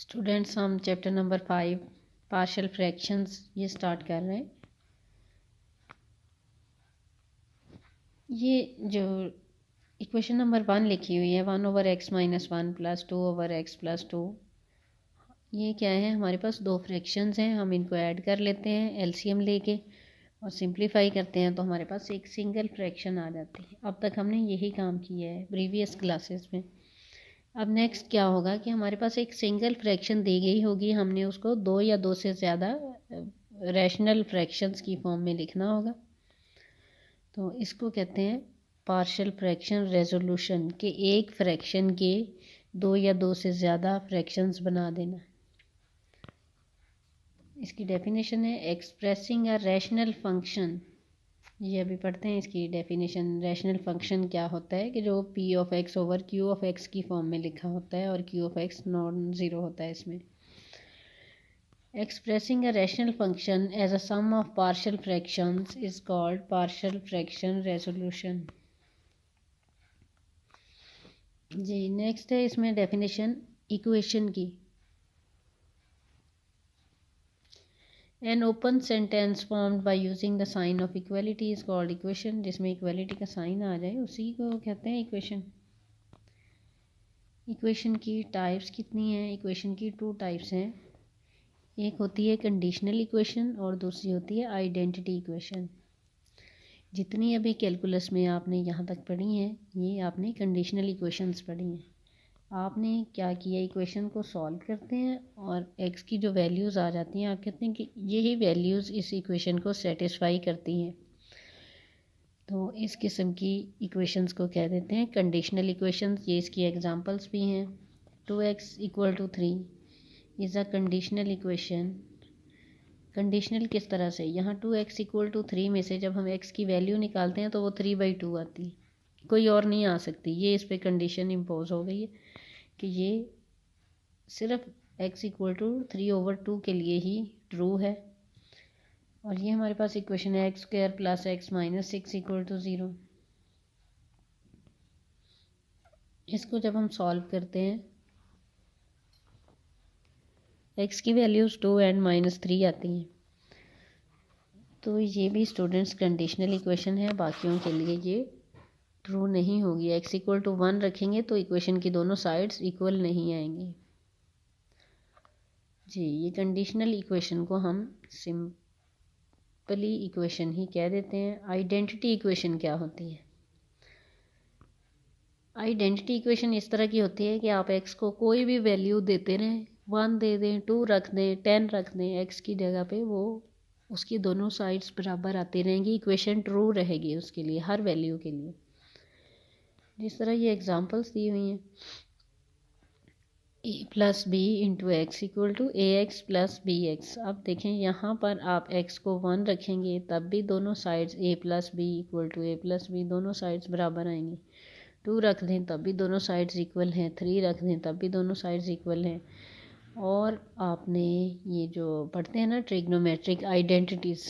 Students हम chapter number 5 partial fractions ये start कर रहे हैं। ये जो इक्वेशन नंबर 1 लिखी हुई है 1/x-1 + 2/x+2, ये क्या है, हमारे पास दो फ्रैक्शंस हैं। हम इनको ऐड कर लेते हैं एलसीएम लेके और सिंप्लीफाई करते हैं तो हमारे पास एक सिंगल फ्रैक्शन आ जाती है। अब तक हमने यही काम किया है प्रीवियस क्लासेस में। अब नेक्स्ट क्या होगा कि हमारे पास एक सिंगल फ्रैक्शन दी गई होगी, हमने उसको दो या दो से ज़्यादा रैशनल फ्रैक्शंस की फॉर्म में लिखना होगा। तो इसको कहते हैं पार्शियल फ्रैक्शन रेजोल्यूशन, के एक फ्रैक्शन के दो या दो से ज़्यादा फ्रैक्शंस बना देना। इसकी डेफिनेशन है एक्सप्रेसिंग अ रैशनल फंक्शन। ये अभी पढ़ते हैं इसकी डेफिनेशन। रैशनल फंक्शन क्या होता है कि जो p(x/q) की फॉर्म में लिखा होता है और q(x) नॉन ज़ीरो होता है इसमें। Expressing a rational function as a sum of partial fractions is called partial fraction resolution. जी नेक्स्ट है इसमें डेफिनेशन इक्वेशन की। An open sentence formed by using the sign of equality is called equation। जिसमें equality का sign आ जाए उसी को कहते हैं इक्वेशन। इक्वेशन की टाइप्स कितनी हैं? इक्वेशन की 2 टाइप्स हैं। एक होती है कंडीशनल इक्वेशन और दूसरी होती है आइडेंटिटी इक्वेशन। जितनी अभी कैलकुलस में आपने यहाँ तक पढ़ी हैं ये आपने कंडीशनल इक्वेशंस पढ़ी हैं। आपने क्या किया, इक्वेशन को सॉल्व करते हैं और एक्स की जो वैल्यूज़ आ जाती हैं आप कहते हैं कि यही वैल्यूज़ इस इक्वेशन को सेटिस्फाई करती हैं। तो इस किस्म की इक्वेशंस को कह देते हैं कंडीशनल इक्वेशंस। ये इसकी एग्जांपल्स भी हैं। 2x = 3 is a conditional equation. Conditional किस तरह से, यहाँ 2x = 3 में से जब हम x की वैल्यू निकालते हैं तो वो 3/2 आती है, कोई और नहीं आ सकती। ये इस पर कंडीशन इम्पोज हो गई है कि ये सिर्फ x = 3/2 के लिए ही ट्रू है। और ये हमारे पास इक्वेशन है x² + x - 6 = 0। इसको जब हम सॉल्व करते हैं x की वैल्यूज़ 2 और -3 आती हैं। तो ये भी स्टूडेंट्स कंडीशनल इक्वेशन है, बाकियों के लिए ये ट्रू नहीं होगी। x = 1 रखेंगे तो इक्वेशन की दोनों साइड्स इक्वल नहीं आएंगी। जी ये कंडीशनल इक्वेशन को हम सिंपली इक्वेशन ही कह देते हैं। आइडेंटिटी इक्वेशन क्या होती है? आइडेंटिटी इक्वेशन इस तरह की होती है कि आप x को कोई भी वैल्यू देते रहें, 1 दे दें, 2 रख दें, 10 रख दें, x की जगह पे वो उसकी दोनों साइड्स बराबर आती रहेंगी, इक्वेशन ट्रू रहेगी उसके लिए, हर वैल्यू के लिए। जिस तरह ये एग्जांपल्स दी हुई हैं, a + b × x = ax + bx। अब देखें यहाँ पर आप x को 1 रखेंगे तब भी दोनों sides a + b = a + b दोनों साइड्स बराबर आएंगी। 2 रख दें तब भी दोनों साइड्स इक्वल हैं, 3 रख दें तब भी दोनों साइड्स इक्वल हैं। और आपने ये जो पढ़ते हैं ना ट्रिग्नोमेट्रिक आइडेंटिटीज़,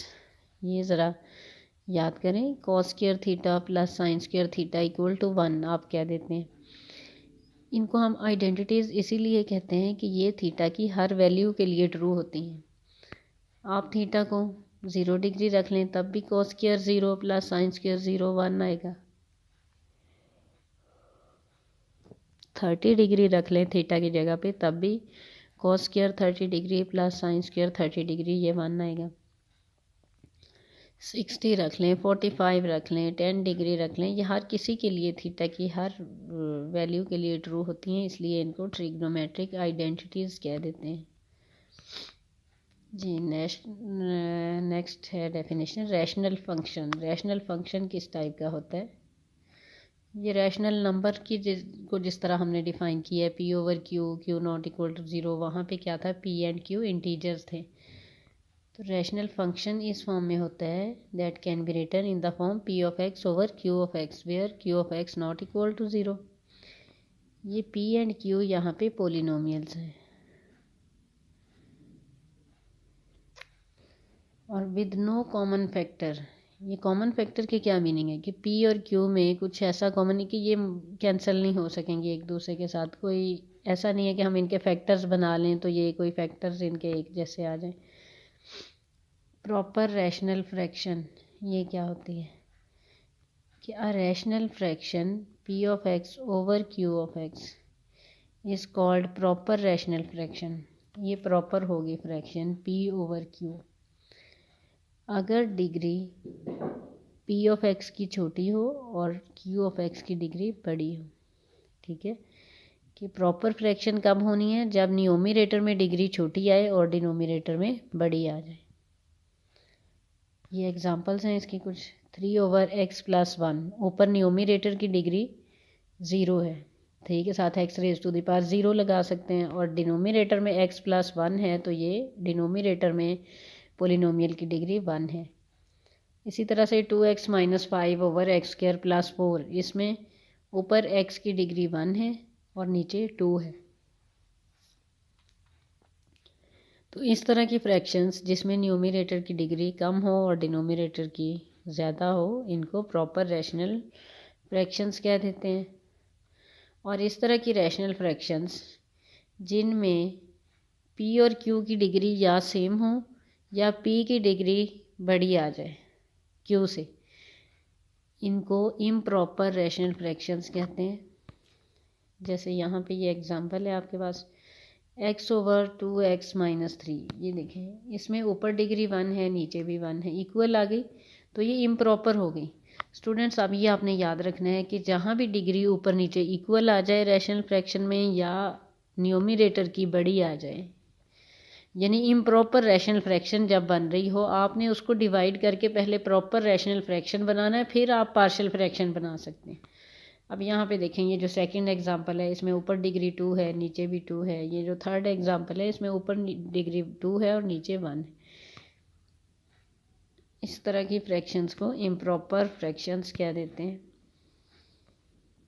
ये ज़रा याद करें। cos² θ + sin² θ = 1 आप क्या देते हैं। इनको हम आइडेंटिटीज़ इसीलिए कहते हैं कि ये थीटा की हर वैल्यू के लिए ट्रू होती हैं। आप थीटा को 0 डिग्री रख लें तब भी cos² 0 + sin² 0 1 आएगा। 30 डिग्री रख लें थीटा की जगह पे तब भी cos² 30 डिग्री + sin² 30 डिग्री ये 1 आएगा। 60 रख लें, 45 रख लें, 10 डिग्री रख लें, ये हर किसी के लिए थीटा की हर वैल्यू के लिए ट्रू होती हैं, इसलिए इनको ट्रिग्नोमेट्रिक आइडेंटिटीज़ कह देते हैं। जी नेक्स्ट है definition rational function. Rational function किस टाइप का होता है? ये रैशनल नंबर की जिस तरह हमने डिफ़ाइन किया है p/q, q not = 0, वहाँ पे क्या था, p and q इंटीजर्स थे। तो रैशनल फंक्शन इस फॉर्म में होता है that can be written in the form p(x/q) where q(x) ≠ 0। ये p एंड q यहाँ पे पोलिनोमियल्स हैं और विद नो कॉमन फैक्टर। ये कॉमन फैक्टर की क्या मीनिंग है कि p और q में कुछ ऐसा कॉमन है कि ये कैंसिल नहीं हो सकेंगे एक दूसरे के साथ, कोई ऐसा नहीं है कि हम इनके फैक्टर्स बना लें तो ये कोई फैक्टर्स इनके एक जैसे आ जाएं। प्रॉपर रैशनल फ्रैक्शन ये क्या होती है कि a rational fraction p of x over q of x is called proper rational fraction. ये प्रॉपर होगी फ्रैक्शन p ओवर q अगर डिग्री p ऑफ x की छोटी हो और q ऑफ x की डिग्री बड़ी हो। ठीक है कि प्रॉपर फ्रैक्शन कब होनी है, जब न्यूमरेटर में डिग्री छोटी आए और डिनोमिनेटर में बड़ी आ जाए। ये एग्जांपल्स हैं इसकी कुछ। 3 ओवर एक्स प्लस 1 ऊपर न्यूमरेटर की डिग्री 0 है, ठीक है, साथ x raise to the power 0 लगा सकते हैं, और डिनोमिनेटर में x प्लस 1 है तो ये डिनोमिनेटर में पोलिनोमियल की डिग्री 1 है। इसी तरह से 2x minus 5 over x square plus 4 इसमें ऊपर x की डिग्री 1 है और नीचे 2 है। तो इस तरह की फ्रैक्शंस जिसमें न्यूमरेटर की डिग्री कम हो और डिनोमिनेटर की ज़्यादा हो इनको प्रॉपर रैशनल फ्रैक्शंस कह देते हैं। और इस तरह की रैशनल फ्रैक्शंस जिनमें p और q की डिग्री या सेम हो या p की डिग्री बड़ी आ जाए q से, इनको इम्प्रॉपर रैशनल फ्रैक्शंस कहते हैं। जैसे यहाँ पे ये एग्जांपल है आपके पास x ओवर 2x माइनस 3, ये देखें इसमें ऊपर डिग्री 1 है नीचे भी 1 है, इक्वल आ गई तो ये इम्प्रॉपर हो गई। स्टूडेंट्स अब ये आपने याद रखना है कि जहाँ भी डिग्री ऊपर नीचे इक्वल आ जाए रैशनल फ्रैक्शन में या न्यूमरेटर की बड़ी आ जाए, यानी इम्प्रॉपर रैशनल फ्रैक्शन जब बन रही हो आपने उसको डिवाइड करके पहले प्रॉपर रैशनल फ्रैक्शन बनाना है, फिर आप पार्शियल फ्रैक्शन बना सकते हैं। अब यहाँ पे देखें ये जो सेकंड एग्जांपल है इसमें ऊपर डिग्री 2 है नीचे भी 2 है। ये जो थर्ड एग्जांपल है इसमें ऊपर डिग्री 2 है और नीचे 1 है। इस तरह की फ्रैक्शंस को इम्प्रॉपर फ्रैक्शंस कह देते हैं।